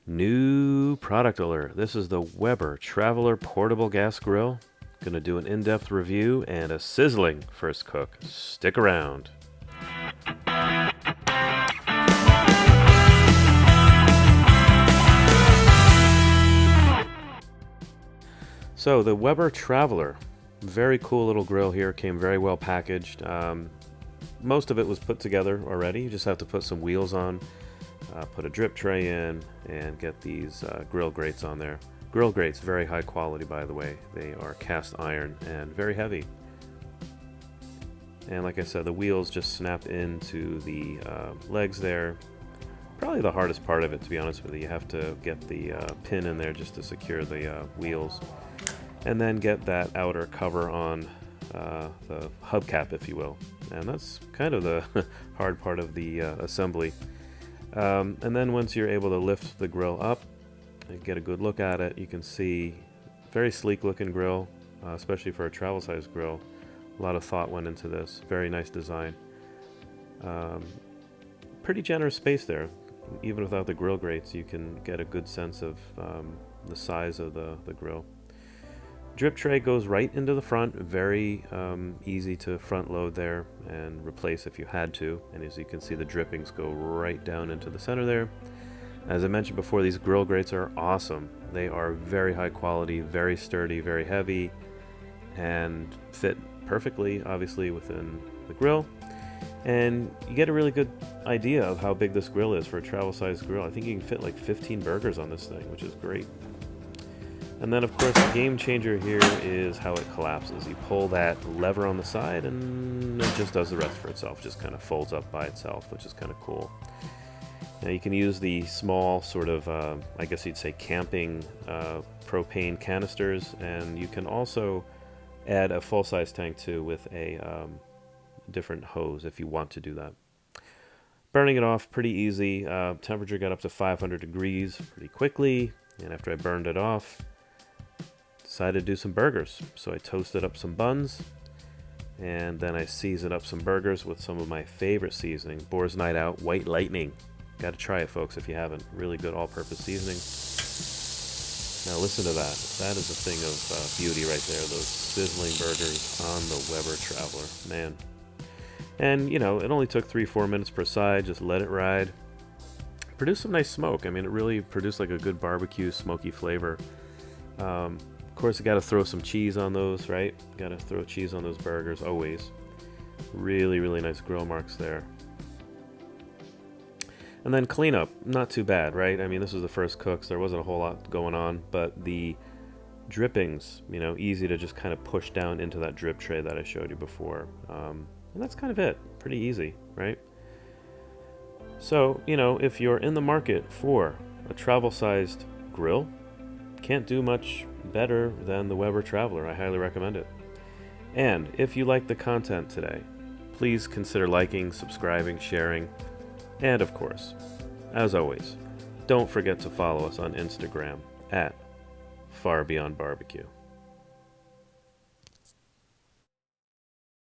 New product alert. This is the Weber Traveler Portable Gas Grill. Gonna do an in-depth review and a sizzling first cook. Stick around. So the Weber Traveler, very cool little grill here, came very well packaged. Most of it was put together already. You just have to put some wheels on, put a drip tray in, and get these grill grates on there. Grill grates, very high quality by the way. They are cast iron and very heavy. And like I said, the wheels just snap into the legs there. Probably the hardest part of it, to be honest with you. You have to get the pin in there just to secure the wheels. And then get that outer cover on the hubcap, if you will. And that's kind of the hard part of the assembly. And then once you're able to lift the grill up and get a good look at it, you can see very sleek looking grill, especially for a travel size grill. A lot of thought went into this. Very nice design. Pretty generous space there. Even without the grill grates, you can get a good sense of the size of the grill. Drip tray goes right into the front, very easy to front load there and replace if you had to. And as you can see, the drippings go right down into the center there. As I mentioned before, these grill grates are awesome. They are very high quality, very sturdy, very heavy, and fit perfectly, obviously, within the grill. And you get a really good idea of how big this grill is for a travel size grill. I think you can fit like 15 burgers on this thing, which is great. And then, of course, the game changer here is how it collapses. You pull that lever on the side, and it just does the rest for itself. Just kind of folds up by itself, which is kind of cool. Now, you can use the small sort of, I guess you'd say, camping propane canisters, and you can also add a full-size tank, too, with a different hose if you want to do that. Burning it off, pretty easy. Temperature got up to 500 degrees pretty quickly, and after I burned it off, decided to do some burgers. So I toasted up some buns, and then I seasoned up some burgers with some of my favorite seasoning, Boar's Night Out White Lightning. Got to try it, folks, if you haven't. Really good all-purpose seasoning. Now listen to that. That is a thing of beauty right there. Those sizzling burgers on the Weber Traveler, man. And you know, it only took 3-4 minutes per side. Just let it ride. Produced some nice smoke. I mean, it really produced like a good barbecue, smoky flavor. Of course, you got to throw some cheese on those, right? Got to throw cheese on those burgers, always. Really, really nice grill marks there. And then cleanup, not too bad, right? I mean, this was the first cook, so there wasn't a whole lot going on, but the drippings, you know, easy to just kind of push down into that drip tray that I showed you before. And that's kind of it. Pretty easy, right? So, you know, if you're in the market for a travel-sized grill, can't do much better than the Weber Traveler. I highly recommend it. And if you like the content today, please consider liking, subscribing, sharing, and of course, as always, don't forget to follow us on Instagram at Far Beyond Barbecue.